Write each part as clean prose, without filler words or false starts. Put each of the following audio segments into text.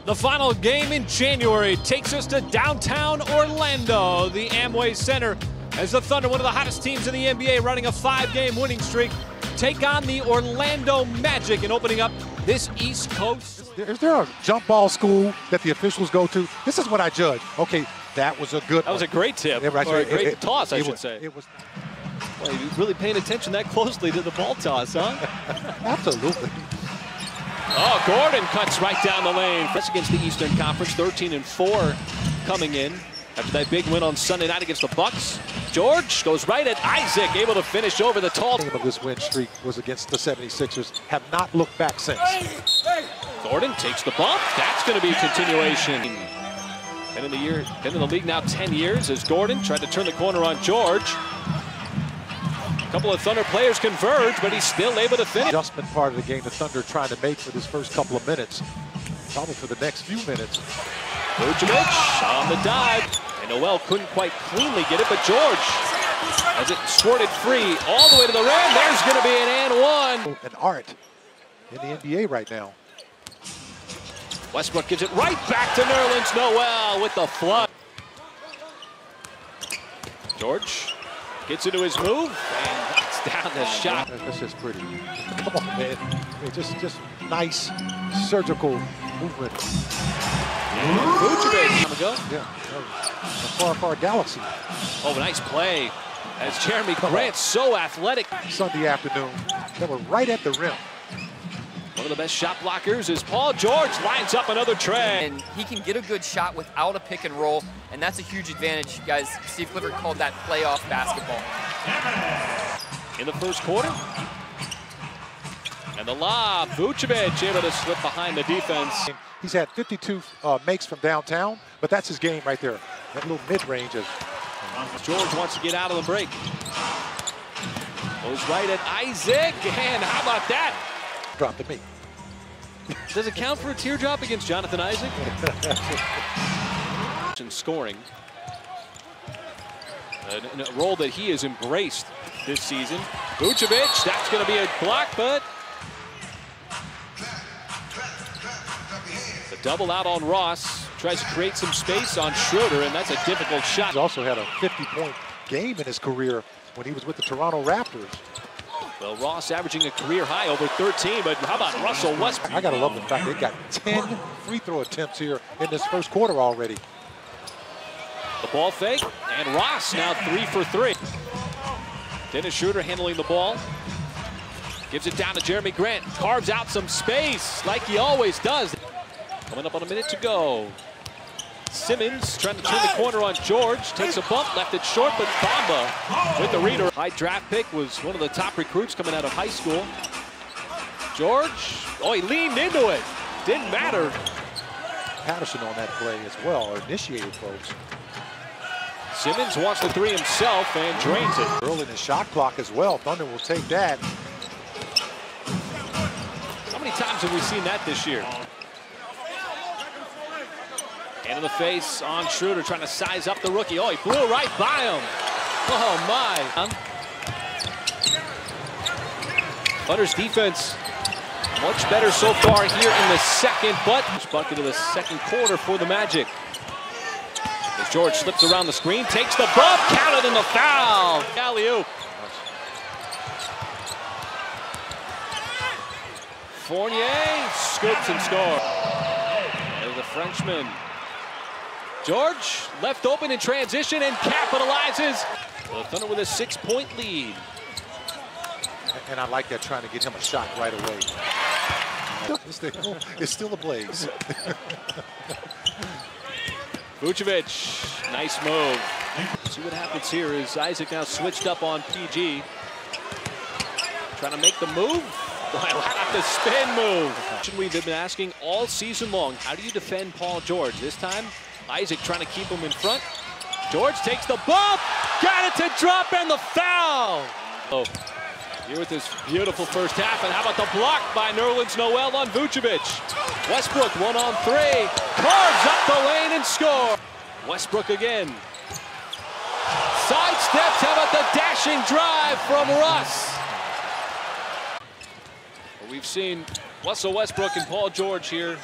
The final game in January takes us to downtown Orlando, the Amway Center, as the Thunder, one of the hottest teams in the NBA, running a 5-game winning streak, take on the Orlando Magic and opening up this East Coast. Is there a jump ball school that the officials go to? This is what I judge. Okay, that was a good That was a great tip, or a great toss, I should say. It was. Well, you're really paying attention that closely to the ball toss, huh? Absolutely. Oh, Gordon cuts right down the lane. That's against the Eastern Conference, 13-4 coming in after that big win on Sunday night against the Bucks. George goes right at Isaac, able to finish over the tall. The of this win streak was against the 76ers. Have not looked back since. Gordon takes the bump. That's going to be a continuation. Been in the league now 10 years as Gordon tried to turn the corner on George. A couple of Thunder players converge, but he's still able to finish. Adjustment part of the game the Thunder trying to make for this first couple of minutes. Probably for the next few minutes. Vucevic on the dive. And Noel couldn't quite cleanly get it, but George, as it squirted free all the way to the rim, there's going to be an and one. An art in the NBA right now. Westbrook gives it right back to Nerlens Noel with the flood. George gets into his move and knocks down the shot. That's just pretty. Come on, man. Just nice surgical movement. Vucevic. Time ago. Yeah, a far galaxy. Oh, nice play. As Jeremy Grant, so athletic. Sunday afternoon, they were right at the rim. One of the best shot blockers is Paul George, lines up another tray. And he can get a good shot without a pick and roll, and that's a huge advantage, guys. Steve Clifford called that playoff basketball. In the first quarter. And the lob, Vucevic able to slip behind the defense. He's had 52 makes from downtown, but that's his game right there. That little mid-range is. George wants to get out of the break. Goes right at Isaac, and how about that? Drop to me. Does it count for a teardrop against Jonathan Isaac? And scoring. A role that he has embraced this season. Vucevic, that's going to be a block, but the double out on Ross. Tries to create some space on Schroeder, and that's a difficult shot. He's also had a 50-point game in his career when he was with the Toronto Raptors. Well, Ross averaging a career high over 13, but how about Russell Westbrook? I gotta love the fact they got 10 free throw attempts here in this first quarter already. The ball fake, and Ross now 3 for 3. Dennis Schroeder handling the ball. Gives it down to Jeremy Grant. Carves out some space like he always does. Coming up on a minute to go. Simmons trying to turn the corner on George. Takes a bump, left it short, but Bamba with the reader. High draft pick, was one of the top recruits coming out of high school. George, oh, he leaned into it. Didn't matter. Patterson on that play as well, or initiated folks. Simmons wants the three himself and drains it. Early in the shot clock as well. Thunder will take that. How many times have we seen that this year? Hand in the face on Schroeder, trying to size up the rookie. Oh, he blew right by him. Oh, my. Thunder's defense much better so far here in the second, but bucket of the second quarter for the Magic. As George slips around the screen, takes the bump, counted in the foul. Alley-oop. Fournier scoops and scores. There's the Frenchman. George left open in transition and capitalizes. The Thunder with a 6-point lead. And I like that, trying to get him a shot right away. It's still ablaze. Vucevic, nice move. See what happens here is Isaac now switched up on PG. Trying to make the move. Wow, the spin move. We've been asking all season long, how do you defend Paul George? This time, Isaac trying to keep him in front. George takes the bump, got it to drop, and the foul. Oh, here with this beautiful first half, and how about the block by Nerlens Noel on Vucevic? Westbrook 1-on-3, carves up the lane and score. Westbrook again. Sidesteps, how about the dashing drive from Russ? We've seen Russell Westbrook and Paul George here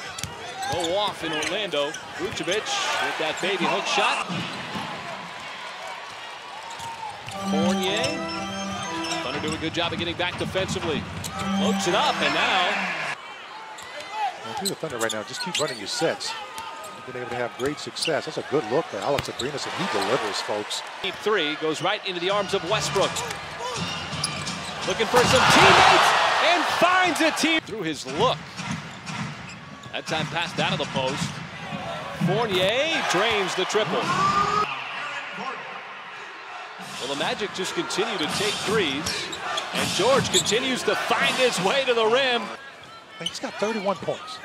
go off in Orlando. Vucevic with that baby hook shot. Fournier. Thunder do a good job of getting back defensively. Floats it up, and now. If you're the Thunder right now, just keep running your sets. You've been able to have great success. That's a good look for Alex Abrinas, and he delivers, folks. Deep three goes right into the arms of Westbrook. Looking for some teammates and finds a team through his look. That time passed out of the post. Fournier drains the triple. Well, the Magic just continue to take threes, and George continues to find his way to the rim. He's got 31 points.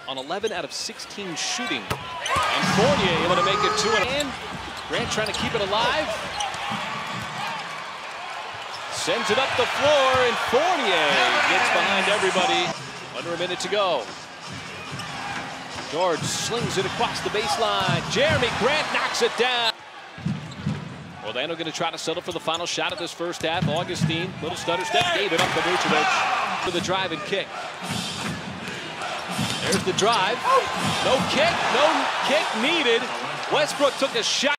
On 11 out of 16 shooting. And Fournier able to make it 2 and Grant trying to keep it alive. Sends it up the floor, and Fournier gets behind everybody. Under a minute to go. George slings it across the baseline. Jeremy Grant knocks it down. Orlando going to try to settle for the final shot of this first half. Augustine, little stutter step, gave it up to Vucevic for the drive and kick. There's the drive. No kick needed. Westbrook took a shot.